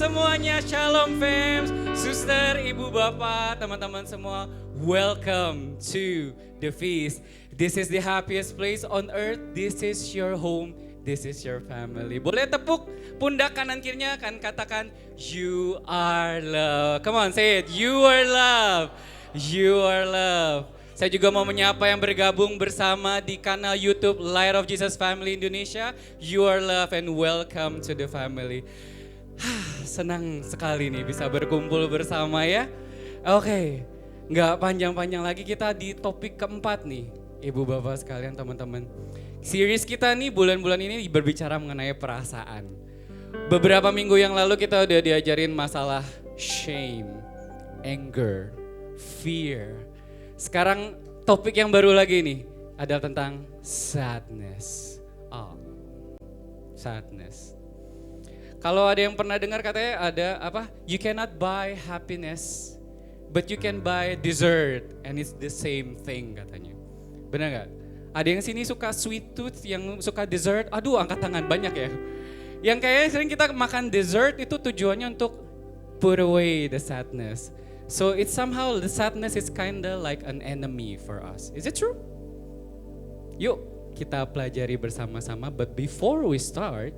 semuanya, Shalom fams, suster, ibu, bapak, teman-teman semua. Welcome to the feast. This is the happiest place on earth. This is your home. This is your family. Boleh tepuk pundak kanan kirinya, kan katakan you are love. Come on, say it. You are love. You are love. Saya juga mau menyapa yang bergabung bersama di kanal YouTube Light of Jesus Family Indonesia. You are love and welcome to the family. Senang sekali nih bisa berkumpul bersama ya. Oke, nggak panjang-panjang lagi, kita di topik keempat nih, ibu bapak sekalian, teman-teman. Series kita nih bulan-bulan ini berbicara mengenai perasaan. Beberapa minggu yang lalu kita udah diajarin masalah shame, anger, fear. Sekarang topik yang baru lagi nih adalah tentang sadness. Oh, sadness. Kalau ada yang pernah dengar katanya ada apa? You cannot buy happiness, but you can buy dessert and it's the same thing katanya. Benar nggak? Ada yang sini suka sweet tooth, yang suka dessert. Aduh, angkat tangan banyak ya. Yang kayaknya sering kita makan dessert itu tujuannya untuk put away the sadness. So it's somehow the sadness is kinda like an enemy for us. Is it true? Yuk kita pelajari bersama-sama. But before we start,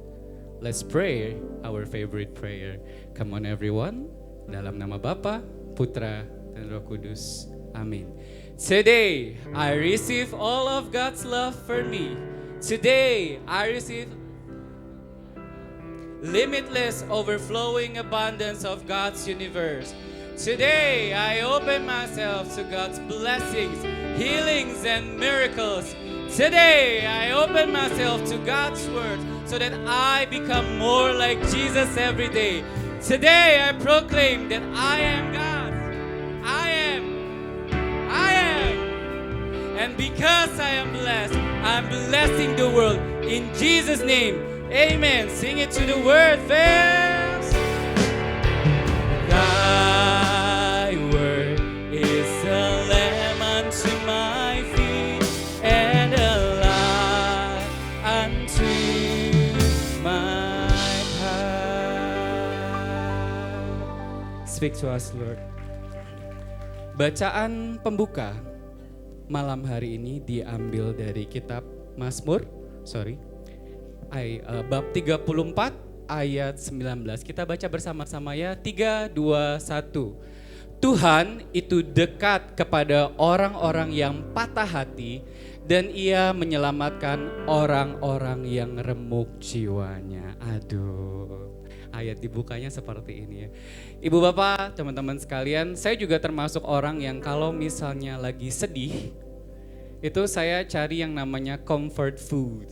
let's pray our favorite prayer. Come on everyone. Dalam nama Bapa, Putra, dan Roh Kudus. Amin. Today I receive all of God's love for me. Today I receive limitless, overflowing abundance of God's universe. Today I open myself to God's blessings, healings, and miracles. Today I open myself to God's word so that I become more like Jesus every day. Today I proclaim that I am God. I am. And because I am blessed, I'm blessing the world. In Jesus' name, amen. Sing it to the word, fans. Thy word is a lamp unto my feet and a light unto my path. Speak to us, Lord. Bacaan pembuka malam hari ini diambil dari kitab Mazmur, bab 34 ayat 19. Kita baca bersama-sama ya, 3, 2, 1. Tuhan itu dekat kepada orang-orang yang patah hati dan ia menyelamatkan orang-orang yang remuk jiwanya. Aduh, ayat dibukanya seperti ini ya. Ibu bapak, teman-teman sekalian, saya juga termasuk orang yang kalau misalnya lagi sedih, itu saya cari yang namanya comfort food.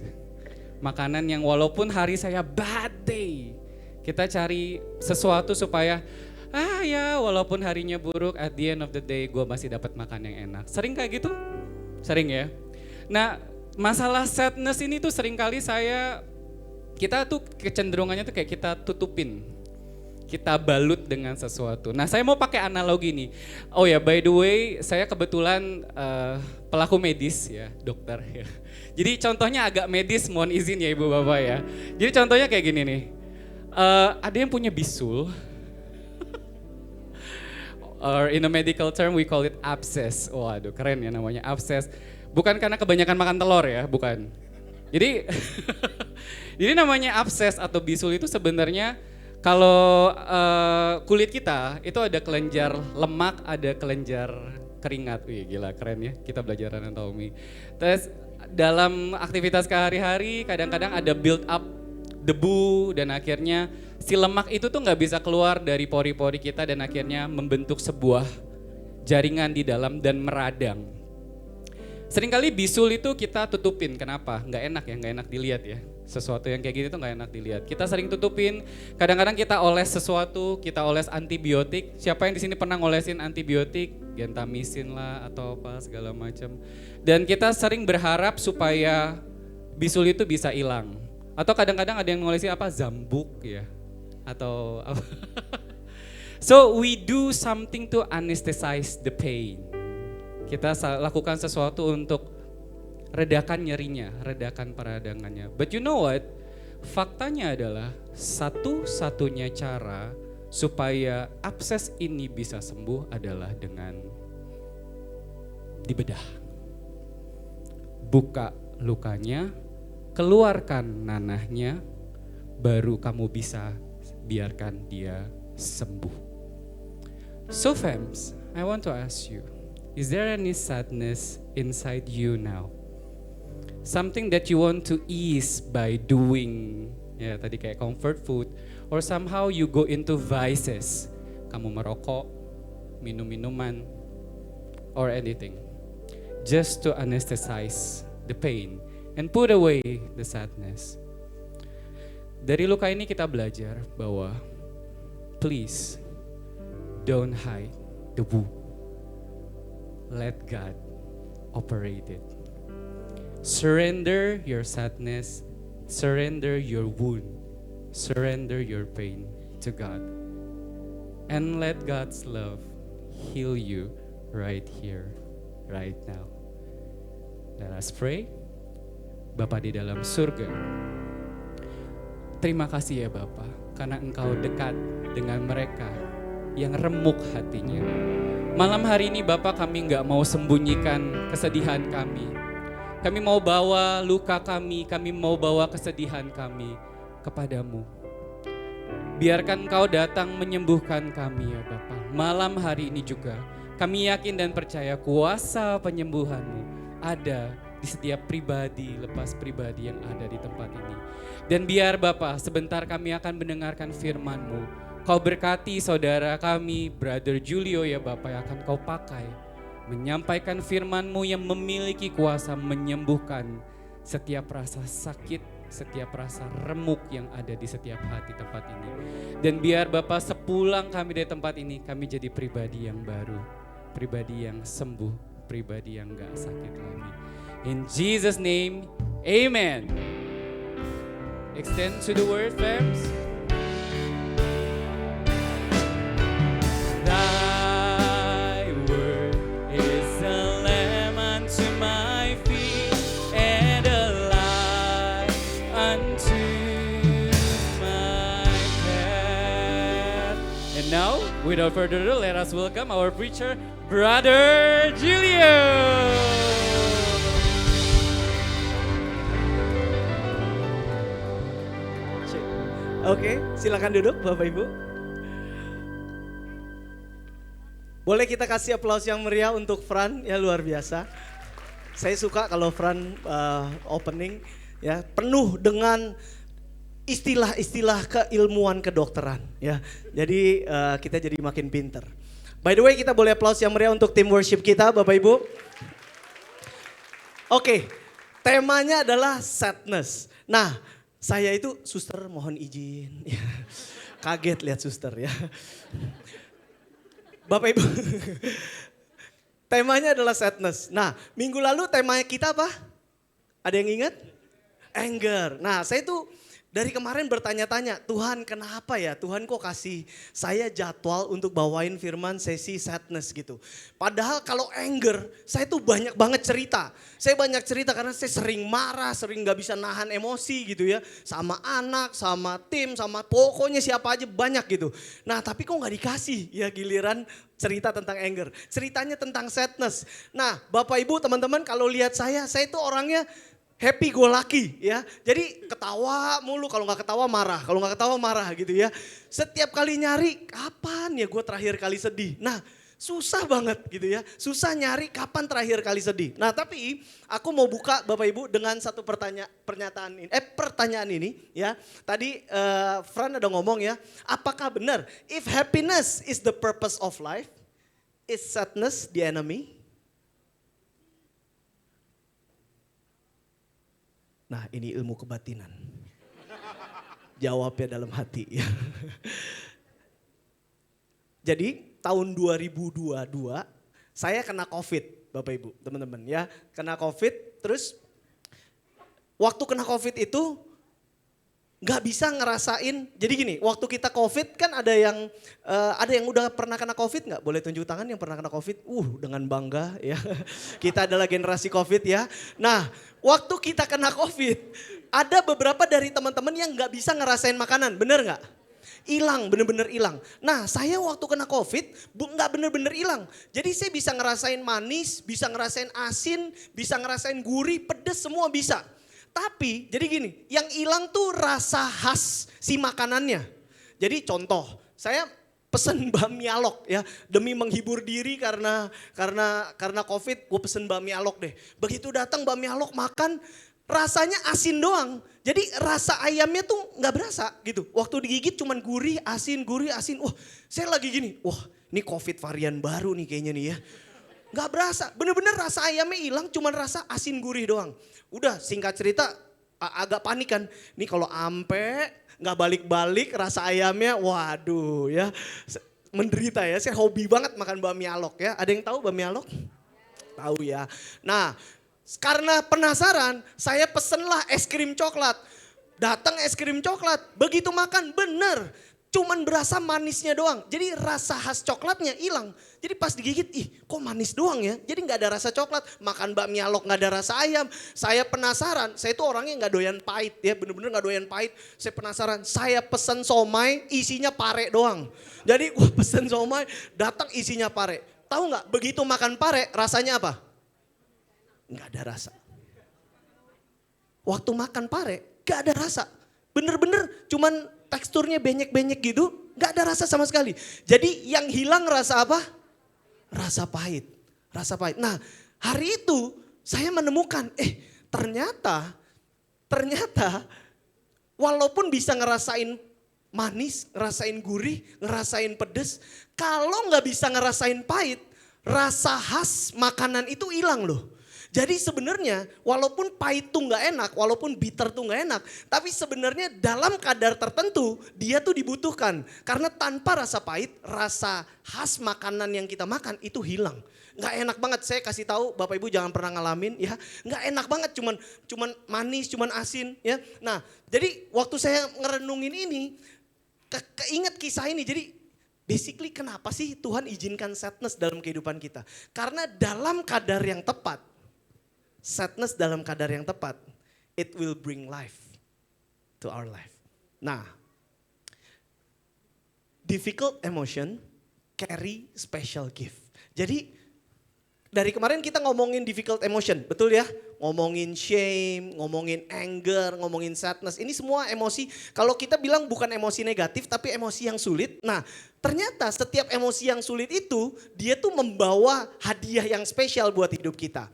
Makanan yang walaupun hari saya bad day, kita cari sesuatu supaya walaupun harinya buruk, at the end of the day gue masih dapat makan yang enak. Sering kayak gitu? Sering ya? Nah, masalah sadness ini tuh sering kali kita tuh kecenderungannya tuh kayak kita tutupin, kita balut dengan sesuatu. Nah, saya mau pakai analogi nih. Oh ya, by the way, saya kebetulan pelaku medis ya, dokter ya. Jadi contohnya agak medis, mohon izin ya ibu bapak ya. Jadi contohnya kayak gini nih, ada yang punya bisul, or in a medical term we call it abscess. Waduh, keren ya namanya abscess. Bukan karena kebanyakan makan telur ya, bukan. Jadi jadi namanya abscess atau bisul itu sebenarnya kalau kulit kita itu ada kelenjar lemak, ada kelenjar keringat. Wih gila, keren ya, kita belajar anatomi. Terus dalam aktivitas kehari-hari kadang-kadang ada build up debu dan akhirnya si lemak itu tuh nggak bisa keluar dari pori-pori kita dan akhirnya membentuk sebuah jaringan di dalam dan meradang. Seringkali bisul itu kita tutupin, kenapa? Nggak enak ya, nggak enak dilihat ya. Sesuatu yang kayak gini tuh nggak enak dilihat. Kita sering tutupin, kadang-kadang kita oles sesuatu, kita oles antibiotik. Siapa yang di sini pernah ngolesin antibiotik? Gentamisin lah atau apa segala macam. Dan kita sering berharap supaya bisul itu bisa hilang. Atau kadang-kadang ada yang ngolesin apa? Zambuk ya. Atau apa. So we do something to anesthetize the pain. Kita lakukan sesuatu untuk redakan nyerinya, redakan peradangannya. But you know what? Faktanya adalah satu-satunya cara supaya abses ini bisa sembuh adalah dengan dibedah. Buka lukanya, keluarkan nanahnya, baru kamu bisa biarkan dia sembuh. So fams, I want to ask you, is there any sadness inside you now? Something that you want to ease by doing, ya tadi kayak comfort food, or somehow you go into vices, kamu merokok, minum-minuman, or anything, just to anesthetize the pain and put away the sadness. Dari luka ini kita belajar bahwa please don't hide the wound. Let God operate it. Surrender your sadness, surrender your wound, surrender your pain to God. And let God's love heal you right here, right now. Let us pray. Bapa di dalam surga, terima kasih ya Bapa, karena Engkau dekat dengan mereka yang remuk hatinya. Malam hari ini Bapa, kami gak mau sembunyikan kesedihan kami. Kami mau bawa luka kami mau bawa kesedihan kami kepadamu. Biarkan Engkau datang menyembuhkan kami ya Bapa. Malam hari ini juga kami yakin dan percaya kuasa penyembuhan-Mu ada di setiap pribadi, lepas pribadi yang ada di tempat ini. Dan biar Bapa, sebentar kami akan mendengarkan firman-Mu. Kau berkati saudara kami, Brother Julio ya Bapa, yang akan Kau pakai menyampaikan firman-Mu yang memiliki kuasa menyembuhkan setiap rasa sakit, setiap rasa remuk yang ada di setiap hati tempat ini. Dan biar Bapa, sepulang kami dari tempat ini, kami jadi pribadi yang baru, pribadi yang sembuh, pribadi yang gak sakit lagi. In Jesus' name, amen. Extend to the word, fams. Thy word is a lamp unto my feet and a light unto my path. And now, without further ado, let us welcome our preacher, Brother Julio. Oke, silakan duduk Bapak Ibu. Boleh kita kasih aplaus yang meriah untuk Fran, ya luar biasa. Saya suka kalau Fran opening ya penuh dengan istilah-istilah keilmuan kedokteran ya. Jadi kita jadi makin pinter. By the way, kita boleh aplaus yang meriah untuk tim worship kita Bapak Ibu. Oke, temanya adalah sadness. Nah, saya itu suster mohon izin. Kaget lihat suster ya. Bapak Ibu, temanya adalah sadness. Nah, minggu lalu temanya kita apa? Ada yang ingat? Anger. Nah, saya tuh dari kemarin bertanya-tanya, Tuhan kenapa ya? Tuhan kok kasih saya jadwal untuk bawain firman sesi sadness gitu. Padahal kalau anger, saya tuh banyak banget cerita. Saya banyak cerita karena saya sering marah, sering gak bisa nahan emosi gitu ya. Sama anak, sama tim, sama pokoknya siapa aja banyak gitu. Nah tapi kok gak dikasih ya giliran cerita tentang anger. Ceritanya tentang sadness. Nah Bapak Ibu teman-teman kalau lihat saya itu orangnya happy go lucky ya. Jadi ketawa mulu, kalau gak ketawa marah. Kalau gak ketawa marah gitu ya. Setiap kali nyari kapan ya gue terakhir kali sedih. Nah susah banget gitu ya. Susah nyari kapan terakhir kali sedih. Nah tapi aku mau buka Bapak Ibu dengan satu pertanyaan ini ya. Tadi Fran ada ngomong ya. Apakah benar if happiness is the purpose of life, is sadness the enemy? Nah ini ilmu kebatinan. Jawabnya dalam hati ya. Jadi tahun 2022 saya kena COVID Bapak Ibu teman-teman ya. Kena COVID terus waktu kena COVID itu nggak bisa ngerasain. Jadi gini, waktu kita COVID kan ada yang udah pernah kena COVID nggak? Boleh tunjuk tangan yang pernah kena COVID? Dengan bangga ya. Kita adalah generasi COVID ya. Nah, waktu kita kena COVID, ada beberapa dari teman-teman yang nggak bisa ngerasain makanan, bener nggak? Hilang, bener-bener hilang. Nah, saya waktu kena COVID nggak bener-bener hilang. Jadi saya bisa ngerasain manis, bisa ngerasain asin, bisa ngerasain gurih, pedes, semua bisa. Tapi jadi gini, yang hilang tuh rasa khas si makanannya. Jadi contoh, saya pesen bami alok ya, demi menghibur diri karena COVID, gue pesen bami alok deh. Begitu datang bami alok makan, rasanya asin doang. Jadi rasa ayamnya tuh nggak berasa gitu. Waktu digigit cuman gurih, asin. Wah, saya lagi gini, wah ini COVID varian baru nih kayaknya nih ya. Nggak berasa, bener-bener rasa ayamnya hilang, cuman rasa asin gurih doang. Udah singkat cerita agak panik kan. Nih kalau ampe nggak balik-balik rasa ayamnya, waduh ya. Menderita ya, saya hobi banget makan bami alok ya. Ada yang tahu bami alok? Tahu ya. Nah, karena penasaran, saya pesenlah es krim coklat. Datang es krim coklat, begitu makan bener. Cuman berasa manisnya doang. Jadi rasa khas coklatnya hilang. Jadi pas digigit, kok manis doang ya. Jadi gak ada rasa coklat. Makan bakmi alok gak ada rasa ayam. Saya penasaran, saya itu orangnya gak doyan pahit ya. Bener-bener gak doyan pahit. Saya penasaran, saya pesen somai isinya pare doang. Jadi gue pesen somai, datang isinya pare. Tahu gak, begitu makan pare rasanya apa? Gak ada rasa. Waktu makan pare gak ada rasa. Bener-bener cuman teksturnya benyek-benyek gitu, gak ada rasa sama sekali. Jadi yang hilang rasa apa? Rasa pahit. Rasa pahit. Nah, hari itu saya menemukan, ternyata walaupun bisa ngerasain manis, ngerasain gurih, ngerasain pedes, kalau gak bisa ngerasain pahit, rasa khas makanan itu hilang loh. Jadi sebenarnya walaupun pahit tuh nggak enak, walaupun bitter tuh nggak enak, tapi sebenarnya dalam kadar tertentu dia tuh dibutuhkan. Karena tanpa rasa pahit, rasa khas makanan yang kita makan itu hilang. Nggak enak banget, saya kasih tahu Bapak Ibu jangan pernah ngalamin ya. Nggak enak banget, cuman manis, cuman asin ya. Nah jadi waktu saya ngerenungin ini, keinget kisah ini. Jadi basically kenapa sih Tuhan izinkan sadness dalam kehidupan kita? Karena dalam kadar yang tepat, sadness dalam kadar yang tepat, it will bring life to our life. Nah, difficult emotion carry special gift. Jadi dari kemarin kita ngomongin difficult emotion, betul ya? Ngomongin shame, ngomongin anger, ngomongin sadness. Ini semua emosi, kalau kita bilang bukan emosi negatif tapi emosi yang sulit. Nah, ternyata setiap emosi yang sulit itu dia tuh membawa hadiah yang spesial buat hidup kita.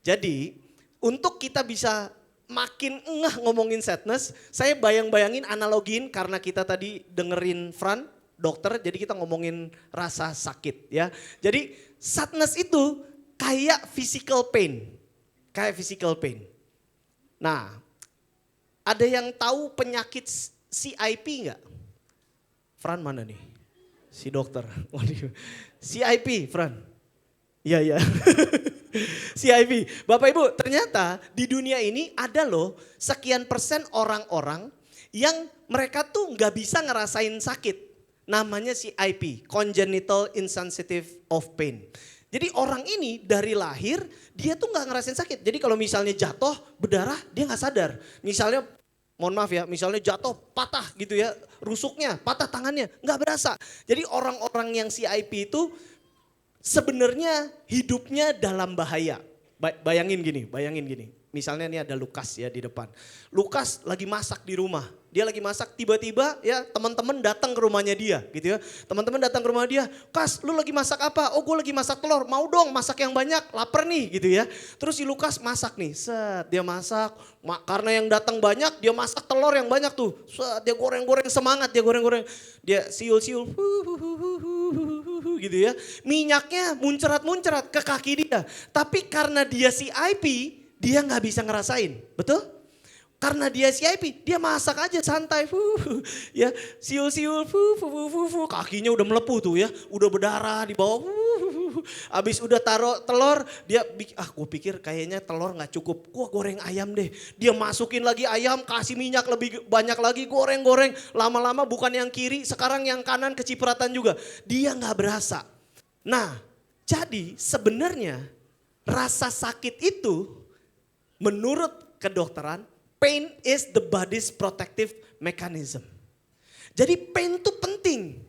Jadi untuk kita bisa makin ngeh ngomongin sadness, saya bayangin analogin karena kita tadi dengerin Fran, dokter, jadi kita ngomongin rasa sakit ya. Jadi sadness itu kayak physical pain. Nah, ada yang tahu penyakit CIP enggak? Fran mana nih? Si dokter. CIP, Fran. Iya. CIP. Bapak Ibu, ternyata di dunia ini ada loh sekian persen orang-orang yang mereka tuh nggak bisa ngerasain sakit. Namanya CIP, Congenital Insensitive of Pain. Jadi orang ini dari lahir dia tuh nggak ngerasain sakit. Jadi kalau misalnya jatuh berdarah dia nggak sadar. Misalnya mohon maaf ya, misalnya jatuh patah gitu ya, rusuknya, patah tangannya, nggak berasa. Jadi orang-orang yang CIP itu sebenarnya hidupnya dalam bahaya. Bayangin gini. Misalnya nih ada Lukas ya di depan. Lukas lagi masak di rumah. Dia lagi masak, tiba-tiba ya teman-teman datang ke rumahnya dia gitu ya. Teman-teman datang ke rumah dia, "Kas, lu lagi masak apa?" "Oh, gue lagi masak telur." "Mau dong masak yang banyak, lapar nih," gitu ya. Terus si Lukas masak nih, dia masak. Karena yang datang banyak, dia masak telur yang banyak tuh. Dia goreng-goreng, semangat dia goreng-goreng. Dia siul-siul, gitu ya. Minyaknya muncrat-muncrat ke kaki dia. Tapi karena dia CIP, dia nggak bisa ngerasain, betul? Karena dia CIP, dia masak aja santai, ya siul-siul, kakinya udah melepuh tuh ya, udah berdarah di bawah, Abis udah taruh telur, dia gue pikir kayaknya telur gak cukup. Gue goreng ayam deh. Dia masukin lagi ayam, kasih minyak lebih banyak lagi, goreng-goreng. Lama-lama bukan yang kiri, sekarang yang kanan kecipratan juga. Dia gak berasa. Nah, jadi sebenarnya rasa sakit itu menurut kedokteran, pain is the body's protective mechanism. Jadi pain itu penting.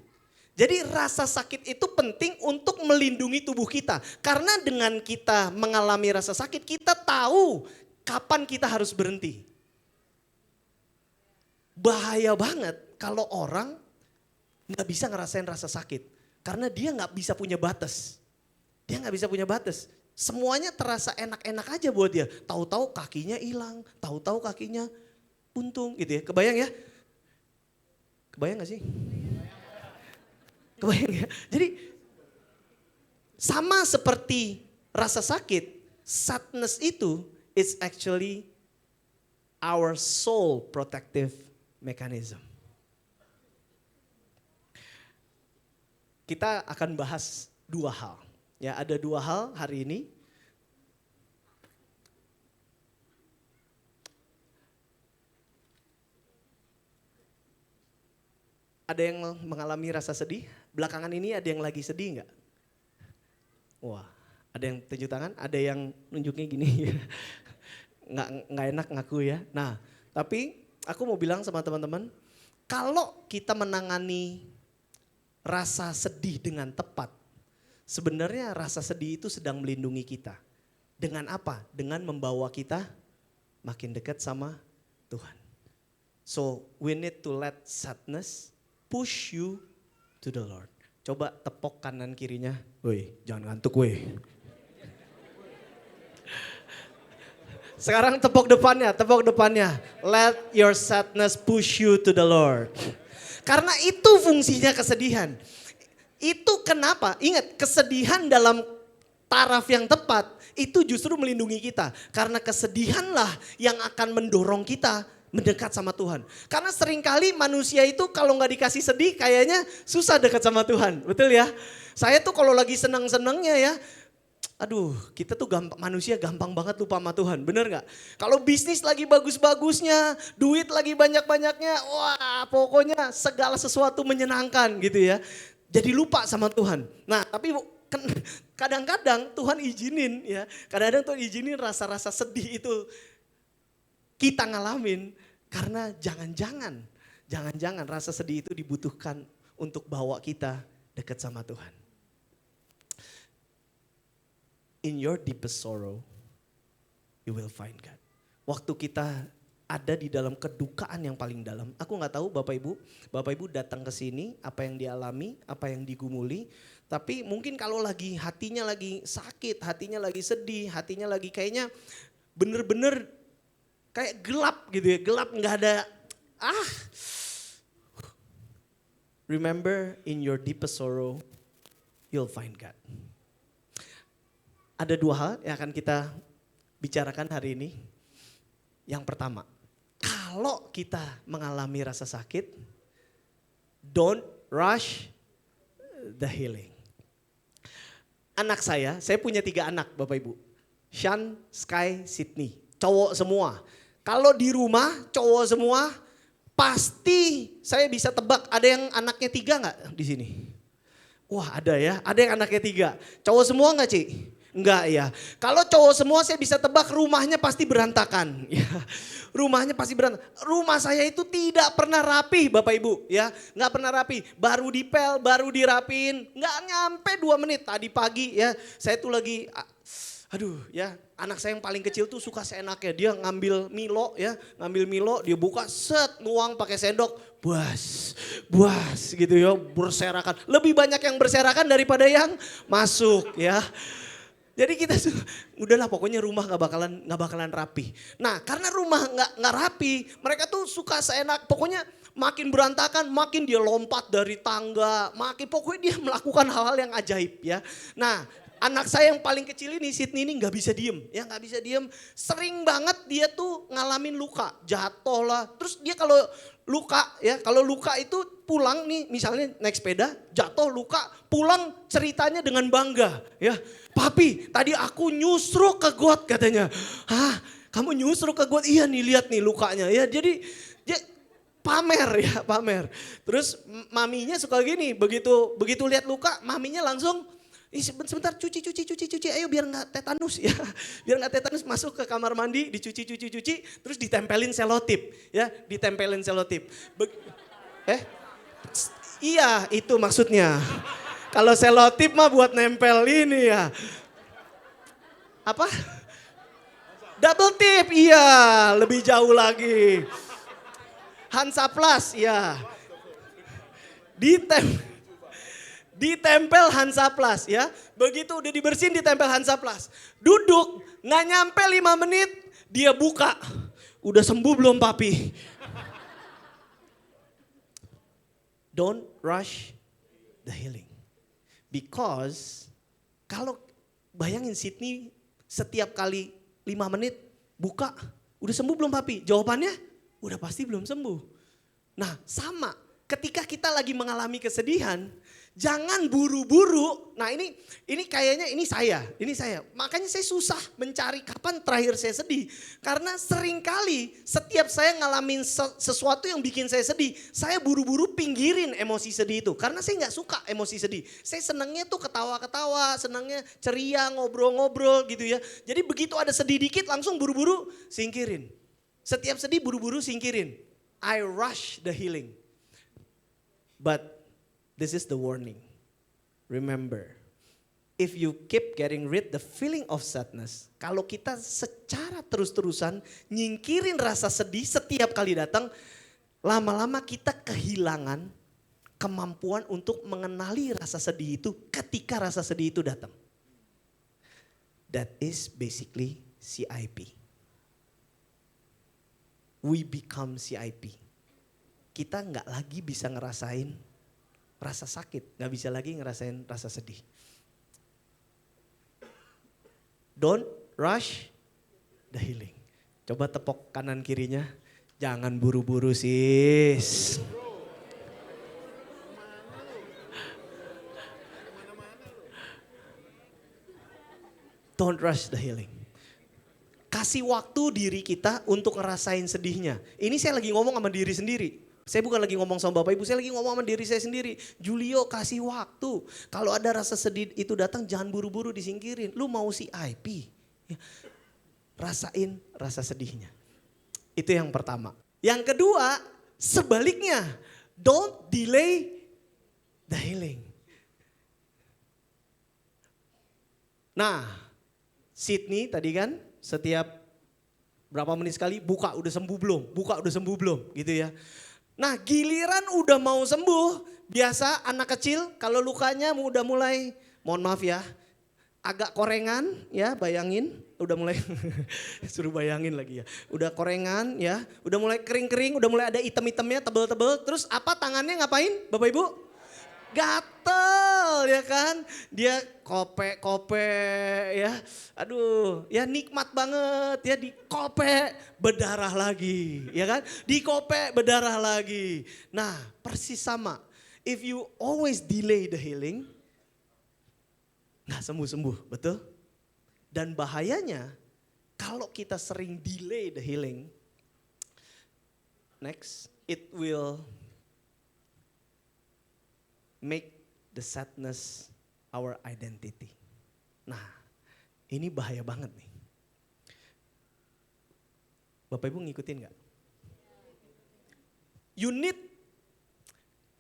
Jadi rasa sakit itu penting untuk melindungi tubuh kita. Karena dengan kita mengalami rasa sakit, kita tahu kapan kita harus berhenti. Bahaya banget kalau orang gak bisa ngerasain rasa sakit. Karena dia gak bisa punya batas. Dia gak bisa punya batas. Semuanya terasa enak-enak aja buat dia. Tahu-tahu kakinya hilang, tahu-tahu kakinya buntung gitu ya. Kebayang ya? Kebayang gak sih? Kebayang ya? Jadi sama seperti rasa sakit, sadness itu is actually our soul protective mechanism. Kita akan bahas dua hal. Ya, ada dua hal hari ini. Ada yang mengalami rasa sedih? Belakangan ini ada yang lagi sedih enggak? Wah, ada yang tunjuk tangan, ada yang nunjuknya gini. Nggak enak ngaku ya. Nah, tapi aku mau bilang sama teman-teman, kalau kita menangani rasa sedih dengan tepat, sebenarnya rasa sedih itu sedang melindungi kita. Dengan apa? Dengan membawa kita makin dekat sama Tuhan. So, we need to let sadness push you to the Lord. Coba tepok kanan kirinya. Woi, jangan ngantuk woi. Sekarang tepok depannya, tepok depannya. Let your sadness push you to the Lord. Karena itu fungsinya kesedihan. Itu kenapa? Ingat, kesedihan dalam taraf yang tepat itu justru melindungi kita. Karena kesedihanlah yang akan mendorong kita mendekat sama Tuhan. Karena seringkali manusia itu kalau nggak dikasih sedih kayaknya susah dekat sama Tuhan. Betul ya? Saya tuh kalau lagi senang-senangnya ya, aduh kita tuh manusia gampang banget lupa sama Tuhan. Bener nggak? Kalau bisnis lagi bagus-bagusnya, duit lagi banyak-banyaknya, wah pokoknya segala sesuatu menyenangkan gitu ya. Jadi lupa sama Tuhan. Nah tapi kadang-kadang Tuhan izinin ya, kadang-kadang Tuhan izinin rasa-rasa sedih itu kita ngalamin karena jangan-jangan rasa sedih itu dibutuhkan untuk bawa kita dekat sama Tuhan. In your deepest sorrow, you will find God. Waktu kita ada di dalam kedukaan yang paling dalam, aku nggak tahu Bapak Ibu datang ke sini apa yang dialami, apa yang digumuli, tapi mungkin kalau lagi hatinya lagi sakit, hatinya lagi sedih, hatinya lagi kayaknya bener-bener kayak gelap gitu ya, gelap nggak ada. Remember in your deepest sorrow, you'll find God. Ada dua hal yang akan kita bicarakan hari ini. Yang pertama, kalau kita mengalami rasa sakit, don't rush the healing. Anak saya punya 3 anak Bapak Ibu. Sean, Sky, Sydney, cowok semua. Kalau di rumah cowok semua, pasti saya bisa tebak ada yang anaknya 3 nggak di sini? Wah ada ya, ada yang anaknya 3. Cowok semua nggak Ci? Enggak ya. Kalau cowok semua saya bisa tebak rumahnya pasti berantakan. Ya, rumahnya pasti berantakan. Rumah saya itu tidak pernah rapi Bapak Ibu ya. Nggak pernah rapi. Baru dipel, baru dirapin. Nggak nyampe 2 menit tadi pagi ya. Saya tuh lagi, aduh ya, anak saya yang paling kecil tuh suka seenaknya. Dia ngambil Milo ya, dia buka set, nuang pakai sendok, buas gitu ya, berserakan. Lebih banyak yang berserakan daripada yang masuk ya. Jadi kita udahlah pokoknya rumah nggak bakalan rapi. Nah karena rumah nggak rapi, mereka tuh suka seenak. Pokoknya makin berantakan, makin dia lompat dari tangga, pokoknya dia melakukan hal-hal yang ajaib ya. Nah anak saya yang paling kecil ini, Sydney ini nggak bisa diem, ya nggak bisa diem. Sering banget dia tuh ngalamin luka, jatuh lah. Terus dia kalau luka ya, kalau luka itu pulang nih misalnya naik sepeda, jatuh luka, pulang ceritanya dengan bangga ya. Papi, tadi aku nyusruk ke got katanya. Hah, kamu nyusruk ke got? Iya nih, lihat nih lukanya ya. Jadi dia pamer ya, pamer. Terus maminya suka gini, begitu lihat luka, maminya langsung sebentar cuci, ayo biar nggak tetanus ya. Biar nggak tetanus, masuk ke kamar mandi, dicuci, terus ditempelin selotip ya, ditempelin selotip. Iya itu maksudnya. Kalau selotip mah buat nempel ini ya. Apa? Double tip, iya lebih jauh lagi. Hansaplast, ya. Ditempel Hansaplast ya. Begitu udah dibersihin ditempel Hansaplast. Duduk, nggak nyampe 5 menit dia buka. Udah sembuh belum papi? Don't rush the healing. Because kalau bayangin Sydney setiap kali 5 menit buka, udah sembuh belum papi? Jawabannya udah pasti belum sembuh. Nah sama ketika kita lagi mengalami kesedihan, jangan buru-buru. Nah ini kayaknya ini saya. Makanya saya susah mencari kapan terakhir saya sedih. Karena seringkali setiap saya ngalamin sesuatu yang bikin saya sedih, saya buru-buru pinggirin emosi sedih itu. Karena saya nggak suka emosi sedih. Saya senangnya tuh ketawa-ketawa, senangnya ceria, ngobrol-ngobrol gitu ya. Jadi begitu ada sedih dikit langsung buru-buru singkirin. Setiap sedih buru-buru singkirin. I rush the healing. But this is the warning. Remember, if you keep getting rid the feeling of sadness, kalau kita secara terus-terusan nyingkirin rasa sedih setiap kali datang, lama-lama kita kehilangan kemampuan untuk mengenali rasa sedih itu ketika rasa sedih itu datang. That is basically CIP. We become CIP. Kita nggak lagi bisa ngerasain rasa sakit, gak bisa lagi ngerasain rasa sedih. Don't rush the healing. Coba tepok kanan kirinya, jangan buru-buru sis. Don't rush the healing. Kasih waktu diri kita untuk ngerasain sedihnya. Ini saya lagi ngomong sama diri sendiri. Saya bukan lagi ngomong sama Bapak Ibu, saya lagi ngomong sama diri saya sendiri. Julio kasih waktu. Kalau ada rasa sedih itu datang jangan buru-buru disingkirin. Lu mau CIP. Ya. Rasain rasa sedihnya. Itu yang pertama. Yang kedua sebaliknya. Don't delay the healing. Nah Sydney tadi kan setiap berapa menit sekali buka udah sembuh belum gitu ya. Nah giliran udah mau sembuh, biasa anak kecil kalau lukanya udah mulai, mohon maaf ya, agak korengan ya, bayangin udah mulai, suruh bayangin lagi ya. Udah korengan ya, udah mulai kering-kering, udah mulai ada item-itemnya tebel-tebel, terus apa tangannya ngapain Bapak Ibu? Gatel ya kan, dia kope ya, aduh ya nikmat banget ya, dikope berdarah lagi ya kan, dikope berdarah lagi. Nah persis sama, if you always delay the healing, nggak sembuh-sembuh, betul? Dan bahayanya kalau kita sering delay the healing, next it will make the sadness our identity. Nah, ini bahaya banget nih. Bapak Ibu ngikutin gak?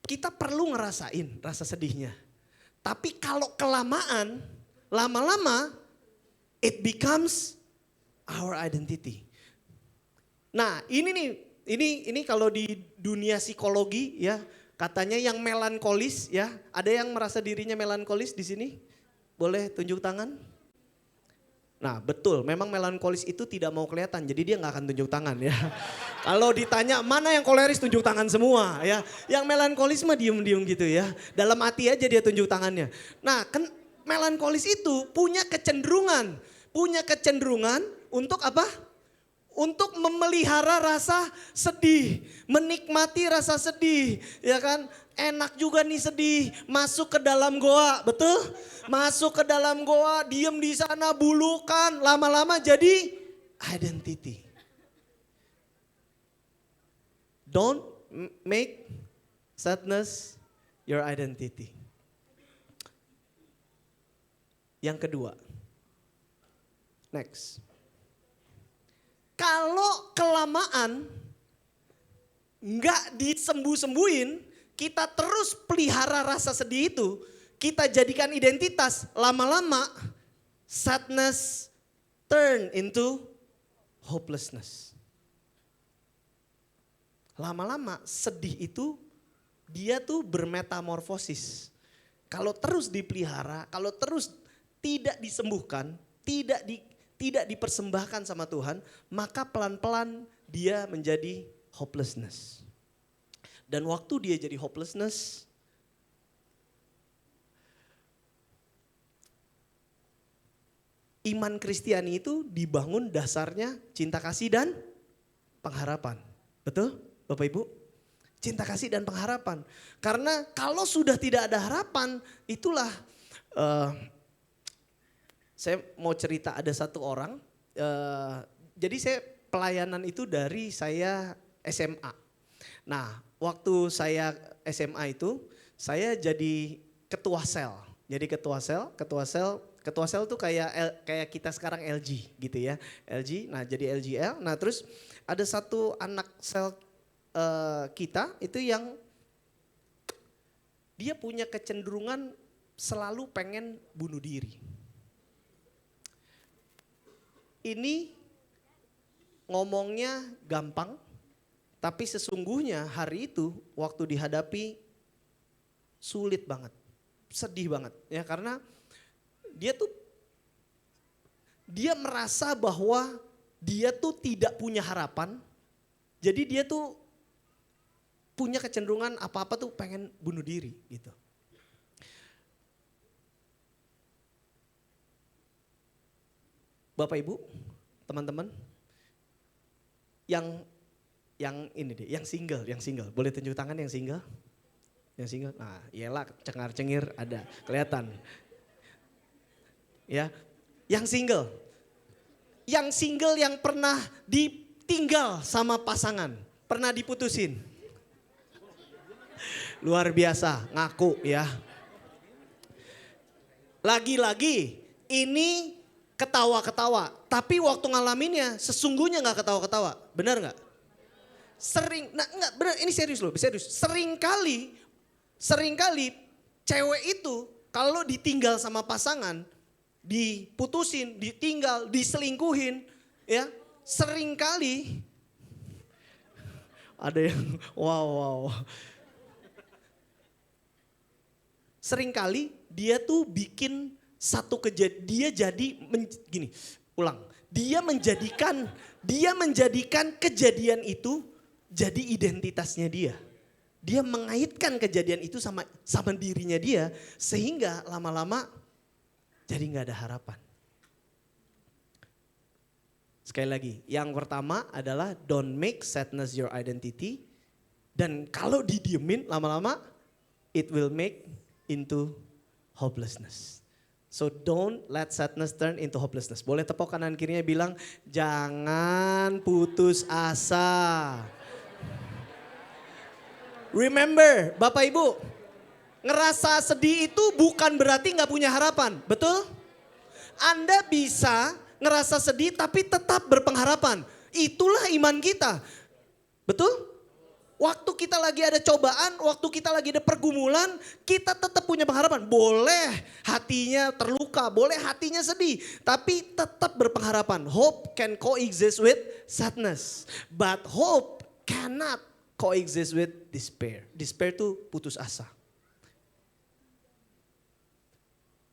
Kita perlu ngerasain rasa sedihnya. Tapi kalau kelamaan, lama-lama it becomes our identity. Nah, ini kalau di dunia psikologi ya, katanya yang melankolis ya, ada yang merasa dirinya melankolis di sini? Boleh tunjuk tangan? Nah betul, memang melankolis itu tidak mau kelihatan, jadi dia nggak akan tunjuk tangan ya. Kalau ditanya mana yang koleris tunjuk tangan semua ya. Yang melankolis mah diem-diem gitu ya. Dalam hati aja dia tunjuk tangannya. Nah melankolis itu punya kecenderungan untuk apa? untuk memelihara rasa sedih, menikmati rasa sedih, ya kan? Enak juga nih sedih, masuk ke dalam goa, betul? Masuk ke dalam goa, diem di sana, bulukan, lama-lama jadi identity. Don't make sadness your identity. Yang kedua, next. Kalau kelamaan nggak disembuh-sembuhin, kita terus pelihara rasa sedih itu, kita jadikan identitas, lama-lama sadness turn into hopelessness. Lama-lama sedih itu dia tuh bermetamorfosis. Kalau terus dipelihara, kalau terus tidak disembuhkan, tidak dipersembahkan sama Tuhan, maka pelan-pelan dia menjadi hopelessness. Dan waktu dia jadi hopelessness, iman Kristiani itu dibangun dasarnya cinta kasih dan pengharapan. Betul Bapak Ibu? Cinta kasih dan pengharapan. Karena kalau sudah tidak ada harapan, itulah saya mau cerita ada satu orang. Jadi saya pelayanan itu dari saya SMA. Nah, waktu saya SMA itu saya jadi ketua sel. Jadi ketua sel tuh kayak kita sekarang LG gitu ya. LG, nah jadi LGL. Nah terus ada satu anak sel kita itu yang dia punya kecenderungan selalu pengen bunuh diri. Ini ngomongnya gampang, tapi sesungguhnya hari itu waktu dihadapi sulit banget, sedih banget ya karena dia merasa bahwa dia tuh tidak punya harapan, jadi dia tuh punya kecenderungan apa-apa tuh pengen bunuh diri gitu. Bapak Ibu, teman-teman, yang ini deh, yang single, boleh tunjuk tangan yang single? Yang single, nah iyalah cengar-cengir ada, kelihatan. Ya, yang single yang pernah ditinggal sama pasangan, pernah diputusin. Luar biasa, ngaku ya. Lagi-lagi ini ketawa-ketawa, tapi waktu ngalaminnya sesungguhnya nggak ketawa-ketawa, benar nggak? Sering, nah enggak benar, ini serius loh, serius. Sering kali cewek itu kalau ditinggal sama pasangan, diputusin, ditinggal, diselingkuhin, ya sering kali ada yang wow. Sering kali dia tuh bikin satu kejadian, dia menjadikan kejadian itu jadi identitasnya dia. Dia mengaitkan kejadian itu sama dirinya dia, sehingga lama-lama jadi nggak ada harapan. Sekali lagi, yang pertama adalah don't make sadness your identity. Dan kalau didiemin lama-lama, it will make into hopelessness. So don't let sadness turn into hopelessness. Boleh tepuk kanan kirinya bilang, jangan putus asa. Remember, Bapak Ibu, ngerasa sedih itu bukan berarti gak punya harapan, betul? Anda bisa ngerasa sedih tapi tetap berpengharapan. Itulah iman kita, betul? Waktu kita lagi ada cobaan, waktu kita lagi ada pergumulan, kita tetap punya pengharapan. Boleh hatinya terluka, boleh hatinya sedih, tapi tetap berpengharapan. Hope can coexist with sadness, but hope cannot coexist with despair. Despair itu putus asa.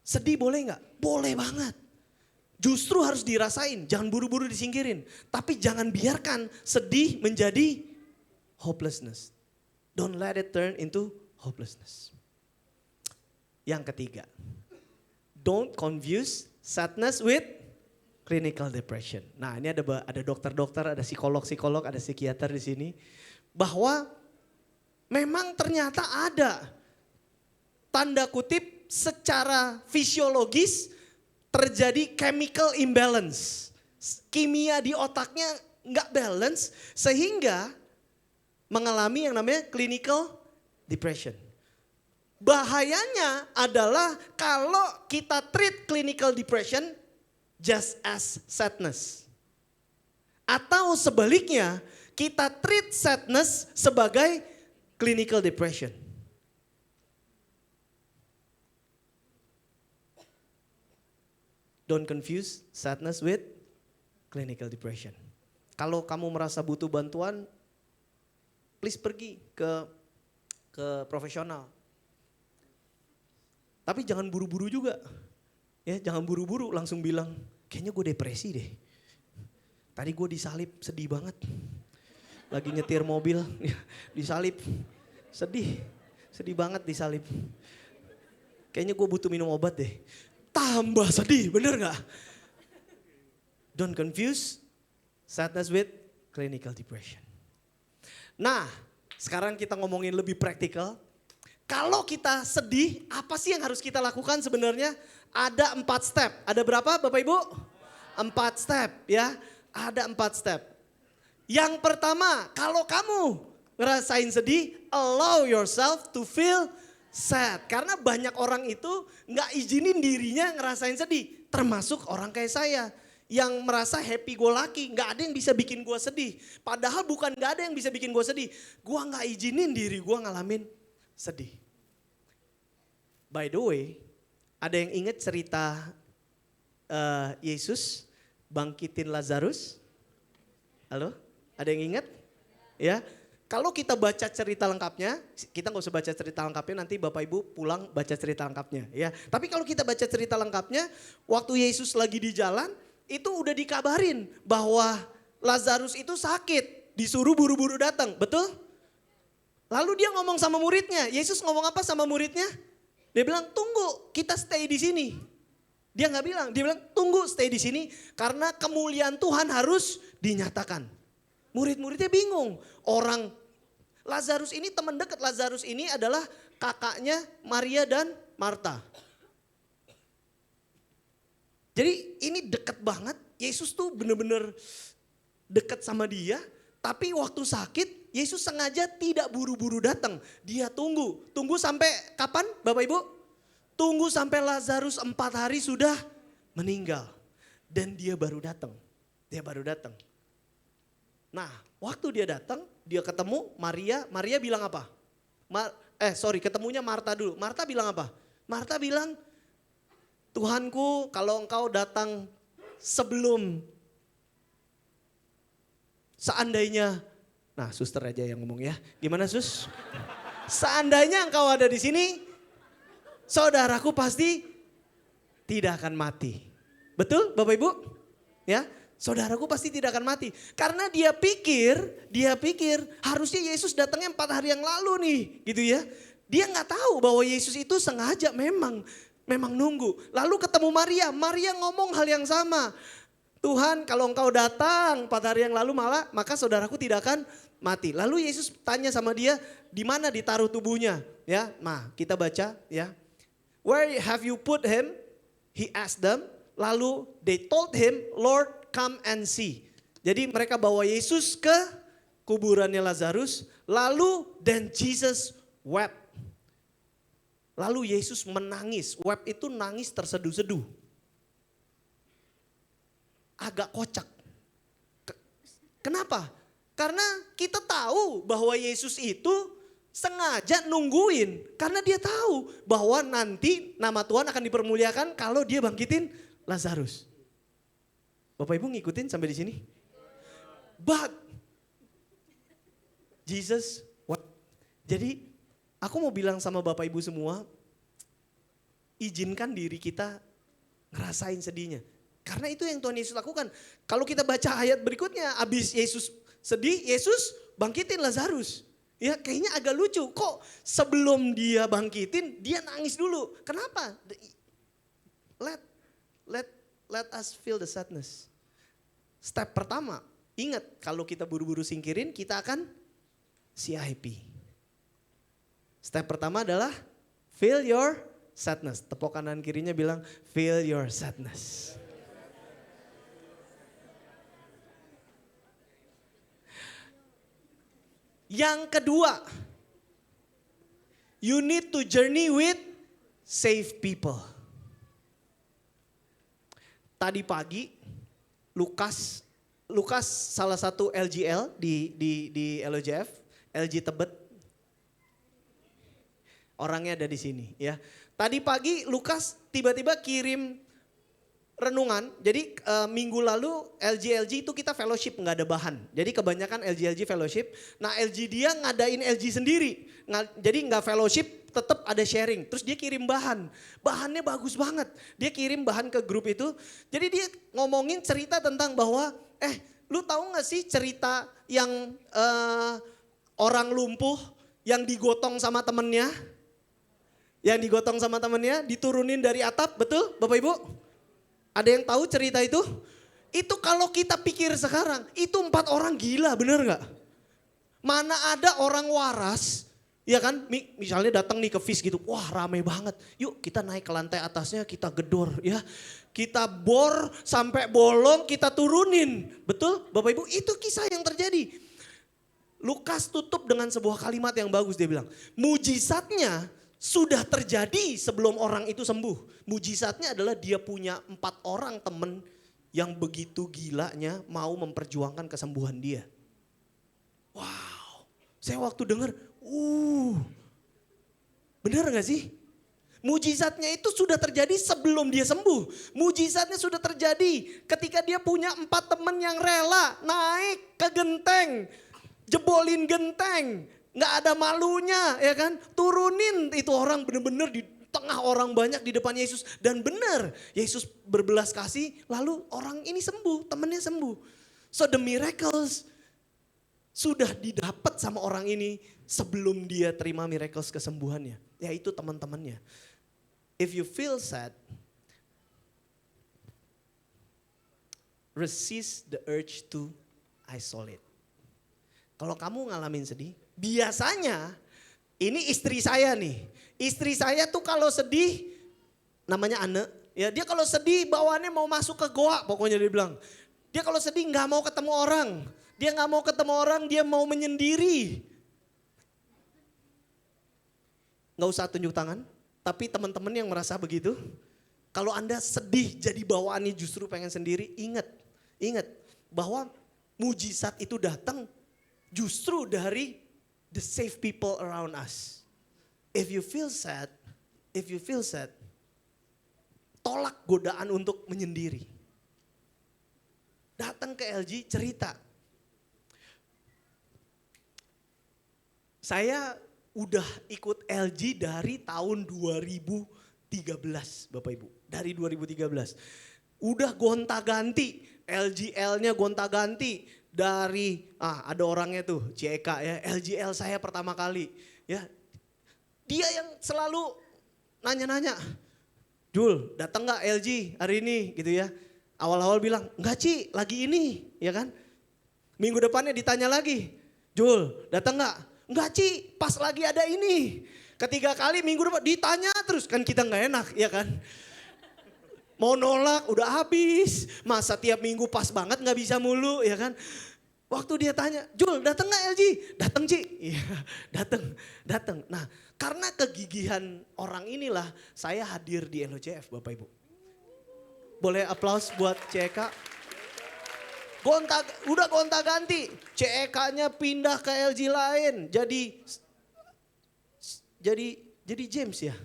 Sedih boleh nggak? Boleh banget. Justru harus dirasain, jangan buru-buru disingkirin. Tapi jangan biarkan sedih menjadi hopelessness. Don't let it turn into hopelessness. Yang ketiga, don't confuse sadness with clinical depression. Nah, ini ada dokter-dokter, ada psikolog-psikolog, ada psikiater di sini. Bahwa memang ternyata ada tanda kutip secara fisiologis terjadi chemical imbalance. Kimia di otaknya nggak balance sehingga mengalami yang namanya clinical depression. Bahayanya adalah kalau kita treat clinical depression just as sadness. Atau sebaliknya, kita treat sadness sebagai clinical depression. Don't confuse sadness with clinical depression. Kalau kamu merasa butuh bantuan, please pergi ke profesional. Tapi jangan buru-buru juga. Ya, jangan buru-buru langsung bilang, kayaknya gue depresi deh. Tadi gue disalib, sedih banget. Lagi nyetir mobil, disalib. Sedih banget disalib. Kayaknya gue butuh minum obat deh. Tambah sedih, bener gak? Don't confuse sadness with clinical depression. Nah, sekarang kita ngomongin lebih praktikal. Kalau kita sedih, apa sih yang harus kita lakukan sebenarnya? Ada 4 step. Ada berapa Bapak Ibu? 4 step ya. Ada 4 step. Yang pertama, kalau kamu ngerasain sedih, allow yourself to feel sad. Karena banyak orang itu gak izinin dirinya ngerasain sedih. Termasuk orang kayak saya. Yang merasa happy go lucky, gak ada yang bisa bikin gue sedih. Padahal bukan gak ada yang bisa bikin gue sedih. Gue gak izinin diri gue ngalamin sedih. By the way, ada yang ingat cerita Yesus bangkitin Lazarus? Halo? Ada yang ingat? Ya. Kalau kita baca cerita lengkapnya, kita nggak usah baca cerita lengkapnya, nanti Bapak Ibu pulang baca cerita lengkapnya. Ya. Tapi kalau kita baca cerita lengkapnya, waktu Yesus lagi di jalan, itu udah dikabarin bahwa Lazarus itu sakit, disuruh buru-buru datang, betul? Lalu dia ngomong sama muridnya, Yesus ngomong apa sama muridnya? Dia bilang, tunggu, kita stay di sini. Dia nggak bilang, dia bilang tunggu stay di sini karena kemuliaan Tuhan harus dinyatakan. Murid-muridnya bingung, orang Lazarus ini teman dekat, Lazarus ini adalah kakaknya Maria dan Marta. Jadi ini dekat banget, Yesus tuh bener-bener dekat sama dia. Tapi waktu sakit, Yesus sengaja tidak buru-buru datang. Dia tunggu. Tunggu sampai kapan Bapak Ibu? Tunggu sampai Lazarus 4 hari sudah meninggal. Dan dia baru datang. Nah, waktu dia datang, dia ketemu Maria. Maria bilang apa? Ketemunya Marta dulu. Marta bilang apa? Marta bilang, Tuhanku kalau engkau datang sebelum seandainya, nah suster aja yang ngomong ya. Gimana sus? Seandainya engkau ada di sini, saudaraku pasti tidak akan mati. Betul Bapak Ibu? Ya, saudaraku pasti tidak akan mati. Karena dia pikir harusnya Yesus datangnya 4 hari yang lalu nih gitu ya. Dia gak tahu bahwa Yesus itu sengaja memang nunggu. Lalu ketemu Maria ngomong hal yang sama. Tuhan kalau engkau datang 4 hari yang lalu maka saudaraku tidak akan mati. Lalu Yesus tanya sama dia, di mana ditaruh tubuhnya? Ya, nah kita baca ya. Where have you put him? He asked them. Lalu they told him, Lord come and see. Jadi mereka bawa Yesus ke kuburannya Lazarus. Lalu then Jesus wept. Lalu Yesus menangis. Wept itu nangis terseduh-seduh. Agak kocak. Kenapa? Karena kita tahu bahwa Yesus itu sengaja nungguin. Karena dia tahu bahwa nanti nama Tuhan akan dipermuliakan kalau dia bangkitin Lazarus. Bapak Ibu ngikutin sampai di sini? But Jesus what? Jadi aku mau bilang sama Bapak Ibu semua, izinkan diri kita ngerasain sedihnya. Karena itu yang Tuhan Yesus lakukan. Kalau kita baca ayat berikutnya, abis Yesus sedih, Yesus bangkitin Lazarus. Ya kayaknya agak lucu, kok sebelum dia bangkitin, dia nangis dulu. Kenapa? Let let us feel the sadness. Step pertama, ingat kalau kita buru-buru singkirin kita akan CIP. Step pertama adalah feel your sadness. Tepuk kanan kirinya bilang feel your sadness. Yang kedua, you need to journey with safe people. Tadi pagi Lukas salah satu LGL di LOJF, LG Tebet. Orangnya ada di sini ya. Tadi pagi Lukas tiba-tiba kirim renungan. Jadi minggu lalu LG itu kita fellowship nggak ada bahan. Jadi kebanyakan LG fellowship. Nah LG dia ngadain LG sendiri. Jadi nggak fellowship, tetap ada sharing. Terus dia kirim bahan. Bahannya bagus banget. Dia kirim bahan ke grup itu. Jadi dia ngomongin cerita tentang bahwa lu tahu nggak sih cerita yang orang lumpuh yang digotong sama temennya? Yang digotong sama temennya, diturunin dari atap, betul Bapak Ibu? Ada yang tahu cerita itu? Itu kalau kita pikir sekarang, itu 4 orang gila, bener gak? Mana ada orang waras, ya kan? Misalnya datang nih ke Fish gitu, wah rame banget. Yuk kita naik ke lantai atasnya, kita gedor ya. Kita bor sampai bolong, kita turunin. Betul Bapak Ibu? Itu kisah yang terjadi. Lukas tutup dengan sebuah kalimat yang bagus, dia bilang, mujizatnya sudah terjadi sebelum orang itu sembuh. Mujizatnya adalah dia punya 4 orang teman yang begitu gilanya mau memperjuangkan kesembuhan dia. Wow, saya waktu dengar, benar gak sih? Mujizatnya itu sudah terjadi sebelum dia sembuh. Mujizatnya sudah terjadi ketika dia punya 4 teman yang rela naik ke genteng, jebolin genteng. Nggak ada malunya ya kan. Turunin itu orang bener-bener di tengah orang banyak di depan Yesus. Dan benar Yesus berbelas kasih lalu orang ini sembuh, temannya sembuh. So the miracles sudah didapat sama orang ini sebelum dia terima miracles kesembuhannya. Yaitu teman-temannya. If you feel sad, resist the urge to isolate. Kalau kamu ngalamin sedih, biasanya ini istri saya nih. Istri saya tuh kalau sedih, namanya Anne. Ya dia kalau sedih bawaannya mau masuk ke goa pokoknya dia bilang. Dia kalau sedih gak mau ketemu orang. Dia gak mau ketemu orang, dia mau menyendiri. Gak usah tunjuk tangan. Tapi teman-teman yang merasa begitu. Kalau Anda sedih jadi bawaannya justru pengen sendiri. Ingat bahwa mujizat itu datang justru dari the safe people around us. If you feel sad, tolak godaan untuk menyendiri. Datang ke LG cerita. Saya udah ikut LG dari tahun 2013 Bapak Ibu. Dari 2013. Udah gonta-ganti, LGL-nya gonta-ganti. Dari, ada orangnya tuh, CEK ya, LGL saya pertama kali. Ya, dia yang selalu nanya-nanya, Jul datang gak LG hari ini gitu ya. Awal-awal bilang, enggak Ci lagi ini ya kan. Minggu depannya ditanya lagi, Jul datang gak? Enggak Ci pas lagi ada ini. Ketiga kali minggu depan ditanya terus, kan kita gak enak ya kan. Mau nolak udah habis, masa tiap minggu pas banget gak bisa mulu ya kan. Waktu dia tanya, Jul datang gak LG? Datang Ci, iya datang. Nah karena kegigihan orang inilah saya hadir di LOJF Bapak Ibu. Boleh aplaus buat CEK. Udah gonta ganti, CEK-nya pindah ke LG lain, jadi James ya.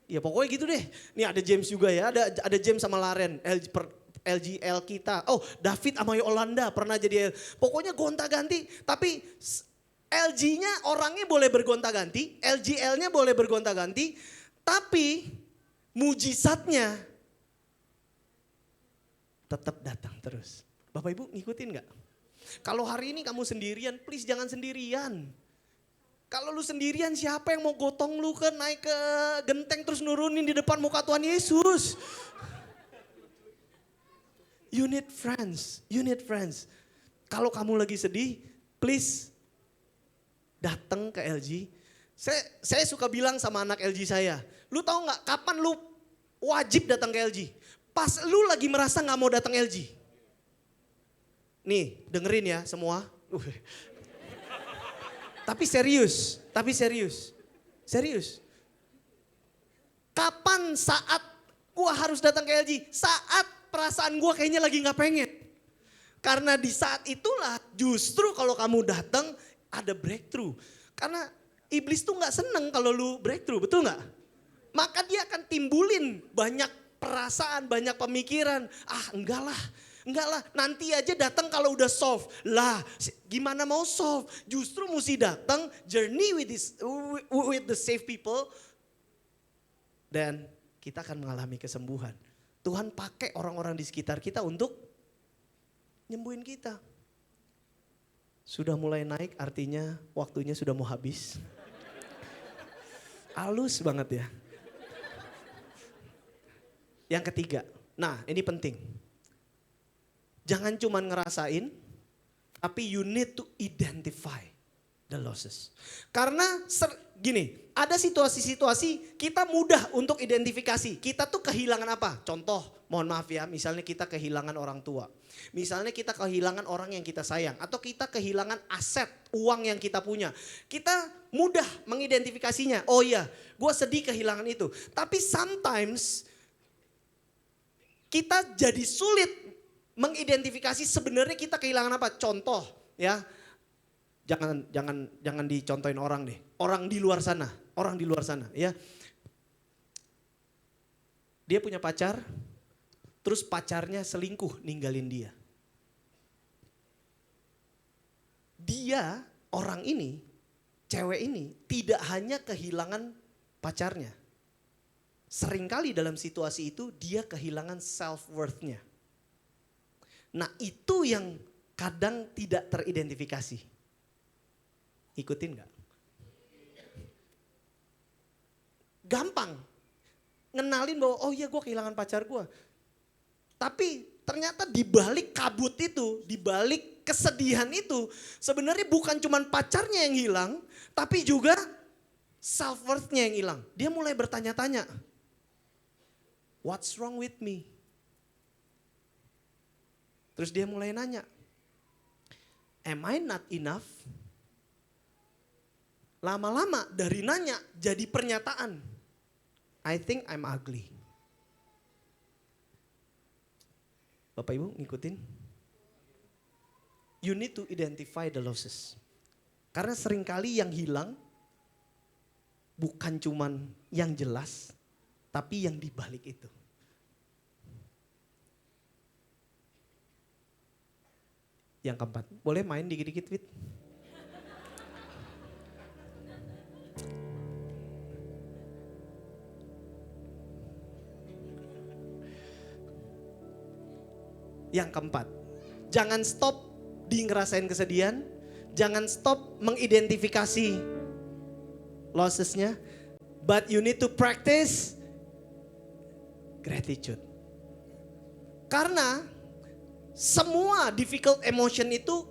Ya pokoknya gitu deh. Nih ada James juga ya, ada James sama Laren, LGL kita. Oh David sama Yolanda pernah jadi pokoknya gonta-ganti. Tapi LG-nya orangnya boleh bergonta-ganti, LGL-nya boleh bergonta-ganti. Tapi mujizatnya tetap datang terus. Bapak Ibu ngikutin gak? Kalau hari ini kamu sendirian, please jangan sendirian. Kalau lu sendirian siapa yang mau gotong lu naik ke genteng terus nurunin di depan muka Tuhan Yesus? You need friends, you need friends. Kalau kamu lagi sedih, please datang ke LG. Saya suka bilang sama anak LG saya, lu tahu nggak kapan lu wajib datang ke LG? Pas lu lagi merasa nggak mau datang LG. Nih, dengerin ya semua. Tapi serius. Serius. Kapan saat gua harus datang ke LG? Saat perasaan gua kayaknya lagi nggak pengen. Karena di saat itulah justru kalau kamu datang ada breakthrough. Karena iblis tuh nggak seneng kalau lu breakthrough, betul nggak? Maka dia akan timbulin banyak perasaan, banyak pemikiran. Enggak lah, nanti aja datang kalau udah solve. Lah, gimana mau solve? Justru mesti datang journey with the safe people. Dan kita akan mengalami kesembuhan. Tuhan pakai orang-orang di sekitar kita untuk nyembuhin kita. Sudah mulai naik artinya waktunya sudah mau habis. Halus banget ya. Yang ketiga, nah ini penting. Jangan cuma ngerasain, tapi you need to identify the losses. Karena gini, ada situasi-situasi kita mudah untuk identifikasi. Kita tuh kehilangan apa? Contoh, mohon maaf ya, misalnya kita kehilangan orang tua. Misalnya kita kehilangan orang yang kita sayang. Atau kita kehilangan aset, uang yang kita punya. Kita mudah mengidentifikasinya. Oh iya, gue sedih kehilangan itu. Tapi sometimes kita jadi sulit mengidentifikasi sebenarnya kita kehilangan apa. Contoh ya, jangan dicontohin orang deh. Orang di luar sana ya. Dia punya pacar, terus pacarnya selingkuh ninggalin dia. Dia, orang ini, cewek ini tidak hanya kehilangan pacarnya. Seringkali dalam situasi itu dia kehilangan self-worth-nya. Nah itu yang kadang tidak teridentifikasi. Ikutin gak? Gampang. Ngenalin bahwa oh iya gue kehilangan pacar gue. Tapi ternyata di balik kabut itu, di balik kesedihan itu, sebenarnya bukan cuma pacarnya yang hilang, tapi juga self-worth-nya yang hilang. Dia mulai bertanya-tanya, what's wrong with me? Terus dia mulai nanya, am I not enough? Lama-lama dari nanya jadi pernyataan, I think I'm ugly. Bapak Ibu ngikutin? You need to identify the losses. Karena seringkali yang hilang bukan cuman yang jelas, tapi yang dibalik itu. Yang keempat, boleh main dikit-dikit Wit? Yang keempat, jangan stop di ngerasain kesedihan, jangan stop mengidentifikasi lossesnya, but you need to practice gratitude. Karena semua difficult emotion itu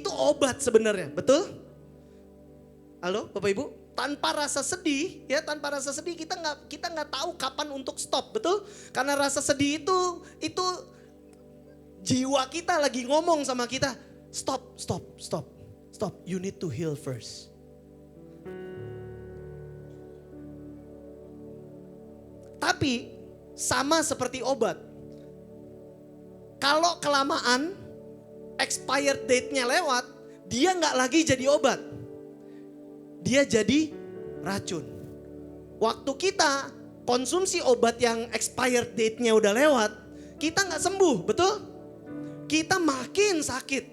obat sebenarnya, betul? Halo Bapak Ibu? Tanpa rasa sedih, kita nggak tahu kapan untuk stop, betul? Karena rasa sedih itu jiwa kita lagi ngomong sama kita, stop. You need to heal first. Tapi sama seperti obat. Kalau kelamaan, expired date-nya lewat, dia nggak lagi jadi obat. Dia jadi racun. Waktu kita konsumsi obat yang expired date-nya udah lewat, kita nggak sembuh, betul? Kita makin sakit.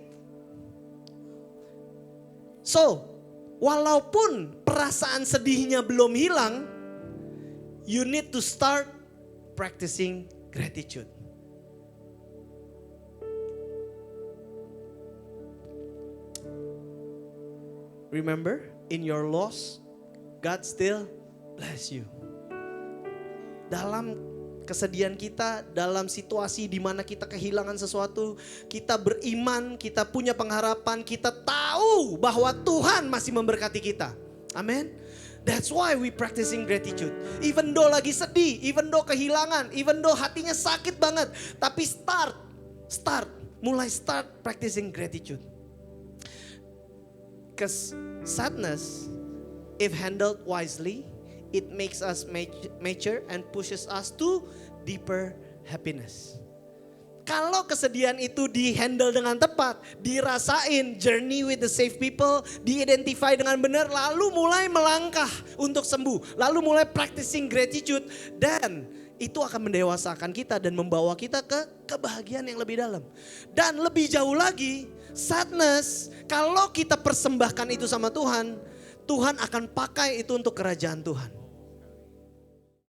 So, walaupun perasaan sedihnya belum hilang, you need to start practicing gratitude. Remember, in your loss, God still bless you. Dalam kesedihan kita dalam situasi di mana kita kehilangan sesuatu, kita beriman, kita punya pengharapan, kita tahu bahwa Tuhan masih memberkati kita. Amin. That's why we practicing gratitude. Even though lagi sedih, even though kehilangan, even though hatinya sakit banget, tapi mulai start practicing gratitude. Because sadness, if handled wisely, it makes us mature and pushes us to deeper happiness. Kalau kesedihan itu di-handle dengan tepat, dirasain, journey with the safe people, di-identify dengan benar, lalu mulai melangkah untuk sembuh, lalu mulai practicing gratitude, dan itu akan mendewasakan kita dan membawa kita ke kebahagiaan yang lebih dalam. Dan lebih jauh lagi, sadness, kalau kita persembahkan itu sama Tuhan, Tuhan akan pakai itu untuk kerajaan Tuhan.